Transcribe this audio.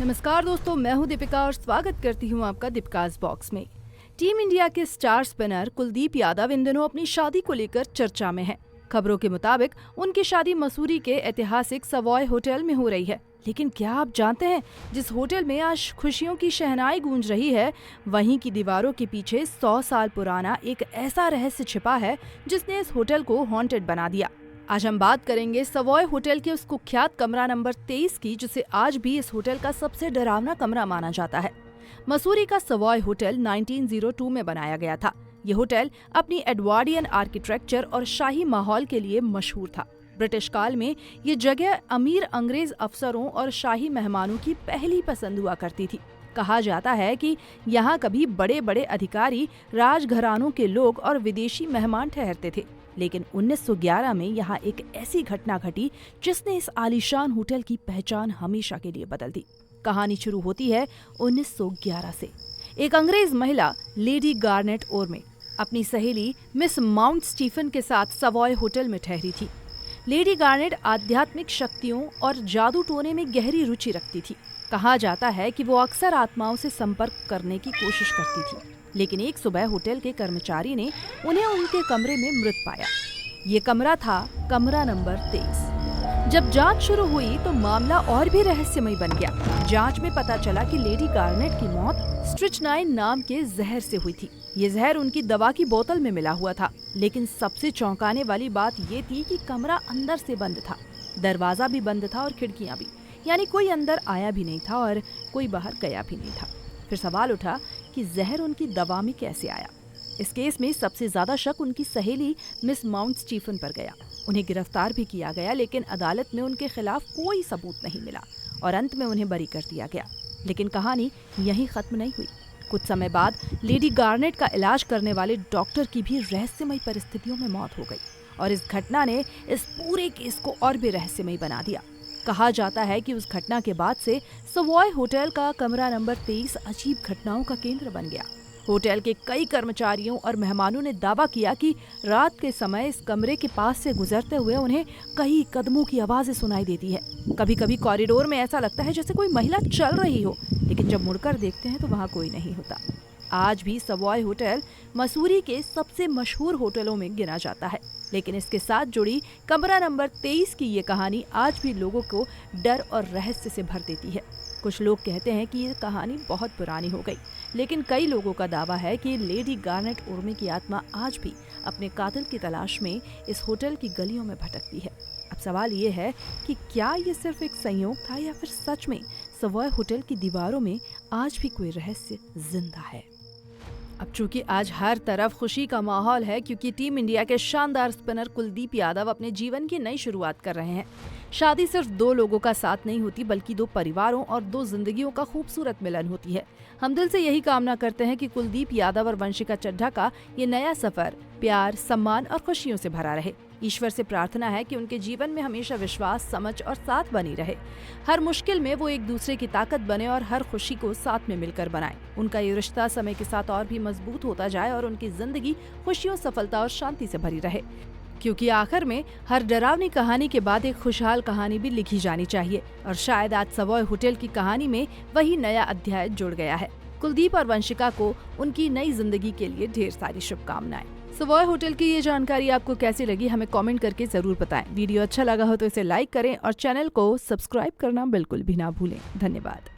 नमस्कार दोस्तों, मैं हूं दीपिका और स्वागत करती हूं आपका दीपिकाज़ बॉक्स में। टीम इंडिया के स्टार स्पिनर कुलदीप यादव इन दिनों अपनी शादी को लेकर चर्चा में हैं। खबरों के मुताबिक उनकी शादी मसूरी के ऐतिहासिक सवॉय होटल में हो रही है। लेकिन क्या आप जानते हैं, जिस होटल में आज खुशियों की शहनाई गूंज रही है, वहीं की दीवारों के पीछे 100 साल पुराना एक ऐसा रहस्य छिपा है जिसने इस होटल को हॉन्टेड बना दिया। आज हम बात करेंगे सवॉय होटल के उस कुख्यात कमरा नंबर 23 की, जिसे आज भी इस होटल का सबसे डरावना कमरा माना जाता है। मसूरी का सवॉय होटल 1902 में बनाया गया था। ये होटल अपनी एडवर्डियन आर्किटेक्चर और शाही माहौल के लिए मशहूर था। ब्रिटिश काल में ये जगह अमीर अंग्रेज अफसरों और शाही मेहमानों की पहली पसंद हुआ करती थी। कहा जाता है कि यहाँ कभी बड़े बड़े अधिकारी, राजघरानों के लोग और विदेशी मेहमान ठहरते थे। लेकिन 1911 में यहाँ एक ऐसी घटना घटी जिसने इस आलीशान होटल की पहचान हमेशा के लिए बदल दी। कहानी शुरू होती है 1911 से। एक अंग्रेज महिला लेडी गार्नेट ओरमे अपनी सहेली मिस माउंट स्टीफन के साथ सवॉय होटल में ठहरी थी। लेडी गार्नेट आध्यात्मिक शक्तियों और जादू टोने में गहरी रुचि रखती थी। कहा जाता है कि वो अक्सर आत्माओं से संपर्क करने की कोशिश करती थी। लेकिन एक सुबह होटल के कर्मचारी ने उन्हें उनके कमरे में मृत पाया। ये कमरा था कमरा नंबर 23। जब जांच शुरू हुई तो मामला और भी रहस्यमय बन गया। जांच में पता चला कि लेडी गार्नेट की मौत स्ट्रिचनाइन नाम के जहर से हुई थी। ये जहर उनकी दवा की बोतल में मिला हुआ था। लेकिन सबसे चौंकाने वाली बात ये थी कि कमरा अंदर से बंद था। दरवाजा भी बंद था और खिड़कियां भी। यानी कोई अंदर आया भी नहीं था और कोई बाहर गया भी नहीं था। फिर सवाल उठा कि जहर उनकी दवा में कैसे आया। इस केस में सबसे ज्यादा शक उनकी सहेली मिस माउंट स्टीफन पर गया। उन्हें गिरफ्तार भी किया गया, लेकिन अदालत में उनके खिलाफ कोई सबूत नहीं मिला और अंत में उन्हें बरी कर दिया गया। लेकिन कहानी यहीं खत्म नहीं हुई। कुछ समय बाद लेडी गार्नेट का इलाज करने वाले डॉक्टर की भी रहस्यमय परिस्थितियों में मौत हो गई और इस घटना ने इस पूरे केस को और भी रहस्यमय बना दिया। कहा जाता है कि उस घटना के बाद से सवॉय होटल का कमरा नंबर 23 अजीब घटनाओं का केंद्र बन गया। होटल के कई कर्मचारियों और मेहमानों ने दावा किया कि रात के समय इस कमरे के पास से गुजरते हुए उन्हें कई कदमों की आवाजें सुनाई देती है। कभी कभी कॉरिडोर में ऐसा लगता है जैसे कोई महिला चल रही हो, लेकिन जब मुड़कर देखते हैं तो वहाँ कोई नहीं होता। आज भी सवॉय होटल मसूरी के सबसे मशहूर होटलों में गिना जाता है। लेकिन इसके साथ जुड़ी कमरा नंबर 23 की ये कहानी आज भी लोगों को डर और रहस्य से भर देती है। कुछ लोग कहते हैं कि ये कहानी बहुत पुरानी हो गई, लेकिन कई लोगों का दावा है कि लेडी गार्नेट ओरमे की आत्मा आज भी अपने कातिल की तलाश में इस होटल की गलियों में भटकती है। अब सवाल ये है कि क्या ये सिर्फ एक संयोग था या फिर सच में सवॉय होटल की दीवारों में आज भी कोई रहस्य जिंदा है। अब चूंकि आज हर तरफ खुशी का माहौल है, क्योंकि टीम इंडिया के शानदार स्पिनर कुलदीप यादव अपने जीवन की नई शुरुआत कर रहे हैं। शादी सिर्फ दो लोगों का साथ नहीं होती, बल्कि दो परिवारों और दो जिंदगियों का खूबसूरत मिलन होती है। हम दिल से यही कामना करते हैं कि कुलदीप यादव और वंशिका चड्ढा का ये नया सफर प्यार, सम्मान और खुशियों से भरा रहे। ईश्वर से प्रार्थना है कि उनके जीवन में हमेशा विश्वास, समझ और साथ बनी रहे। हर मुश्किल में वो एक दूसरे की ताकत बने और हर खुशी को साथ में मिलकर बनाए। उनका ये रिश्ता समय के साथ और भी मजबूत होता जाए और उनकी जिंदगी खुशियों, सफलता और शांति से भरी रहे। क्योंकि आखिर में हर डरावनी कहानी के बाद एक खुशहाल कहानी भी लिखी जानी चाहिए और शायद आज सवॉय होटल की कहानी में वही नया अध्याय जुड़ गया है। कुलदीप और वंशिका को उनकी नई जिंदगी के लिए ढेर सारी शुभकामनाएं। सवॉय होटल की ये जानकारी आपको कैसी लगी, हमें कमेंट करके जरूर बताएं। वीडियो अच्छा लगा हो तो इसे लाइक करें और चैनल को सब्सक्राइब करना बिल्कुल भी ना भूलें। धन्यवाद।